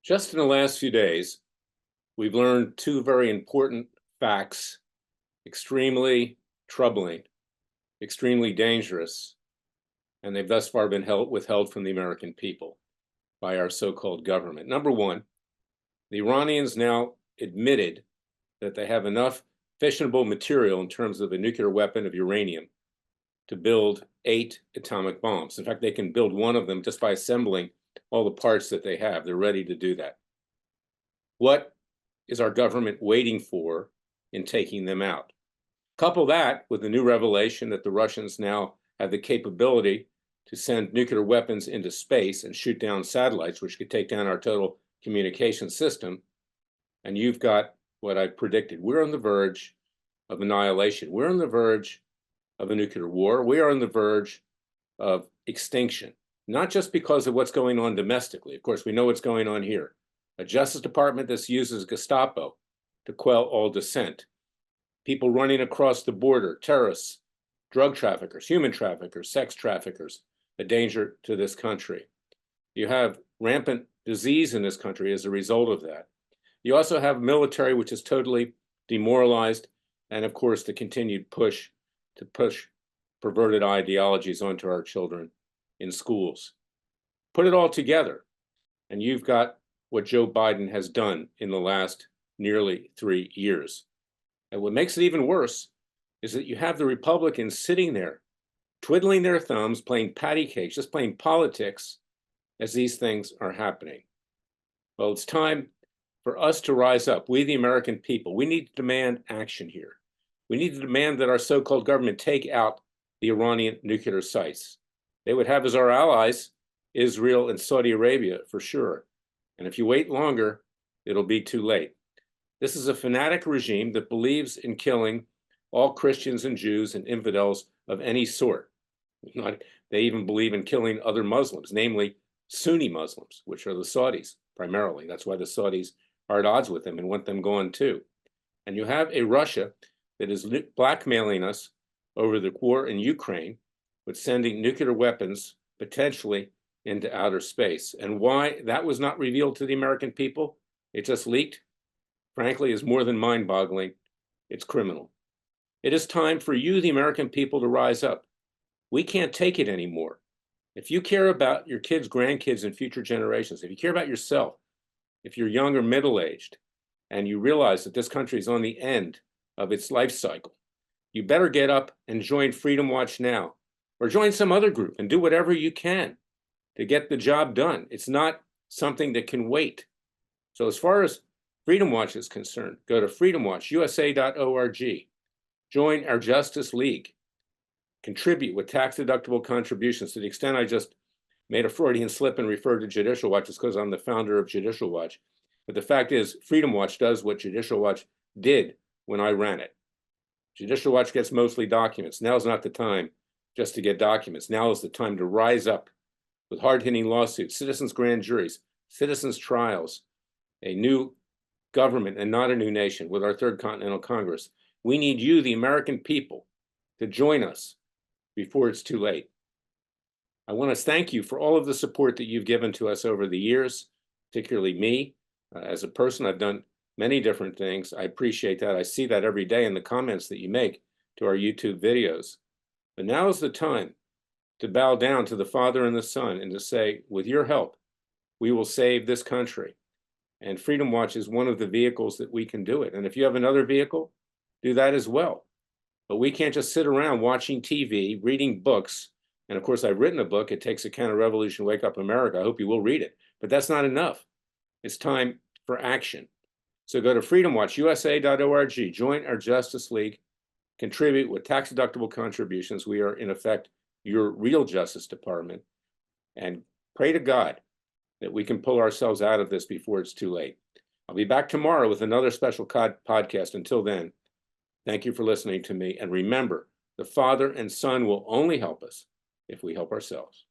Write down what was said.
Just in the last few days, we've learned two very important facts, extremely troubling, extremely dangerous, and they've thus far been withheld from the American people by our so-called government. Number one, the Iranians now admitted that they have enough fissionable material in terms of a nuclear weapon of uranium to build 8 atomic bombs. In fact, they can build one of them just by assembling all the parts that they have. They're ready to do that. What is our government waiting for in taking them out? Couple that with the new revelation that the Russians now have the capability to send nuclear weapons into space and shoot down satellites, which could take down our total communication system. And you've got what I predicted. We're on the verge of annihilation. We're on the verge of a nuclear war. We are on the verge of extinction, not just because of what's going on domestically. Of course, we know what's going on here. A Justice Department that uses Gestapo to quell all dissent. People running across the border, terrorists, drug traffickers, human traffickers, sex traffickers, a danger to this country. You have rampant disease in this country as a result of that. You also have military, which is totally demoralized, and of course, the continued push to push perverted ideologies onto our children in schools. Put it all together, and you've got what Joe Biden has done in the last nearly 3 years. And what makes it even worse is that you have the Republicans sitting there, twiddling their thumbs, playing patty cakes, just playing politics as these things are happening. Well, it's time for us to rise up, we the American people. We need to demand action here. We need to demand that our so-called government take out the Iranian nuclear sites. They would have as our allies Israel and Saudi Arabia for sure. And if you wait longer, it'll be too late. This is a fanatic regime that believes in killing all Christians and Jews and infidels of any sort. They even believe in killing other Muslims, namely Sunni Muslims, which are the Saudis primarily. That's why the Saudis are at odds with them and want them gone too. And you have a Russia that is blackmailing us over the war in Ukraine with sending nuclear weapons potentially into outer space. And why that was not revealed to the American people, it just leaked, frankly, is more than mind-boggling. It's criminal. It is time for you, the American people, to rise up. We can't take it anymore. If you care about your kids, grandkids, and future generations, if you care about yourself, if you're young or middle-aged, and you realize that this country is on the end of its life cycle, you better get up and join Freedom Watch now, or join some other group and do whatever you can to get the job done. It's not something that can wait. So as far as Freedom Watch is concerned, go to freedomwatchusa.org. Join our Justice League. Contribute with tax-deductible contributions. To the extent I just made a Freudian slip and referred to Judicial Watch, it's because I'm the founder of Judicial Watch. But the fact is, Freedom Watch does what Judicial Watch did when I ran it. Judicial Watch gets mostly documents. Now's not the time just to get documents. Now is the time to rise up with hard-hitting lawsuits, citizens' grand juries, citizens' trials, a new government and not a new nation with our Third Continental Congress. We need you, the American people, to join us before it's too late. I want to thank you for all of the support that you've given to us over the years, particularly me. As a person, I've done many different things. I appreciate that. I see that every day in the comments that you make to our YouTube videos. But now is the time to bow down to the Father and the Son and to say, with your help, we will save this country. And Freedom Watch is one of the vehicles that we can do it. And if you have another vehicle, do that as well. But we can't just sit around watching TV, reading books. And of course, I've written a book, It Takes a Counter-Revolution to Wake Up America. I hope you will read it. But that's not enough. It's time for action. So go to freedomwatchusa.org, join our Justice League, contribute with tax-deductible contributions. We are, in effect, your real Justice Department. And pray to God that we can pull ourselves out of this before it's too late. I'll be back tomorrow with another special podcast. Until then, thank you for listening to me. And remember, the Father and Son will only help us if we help ourselves.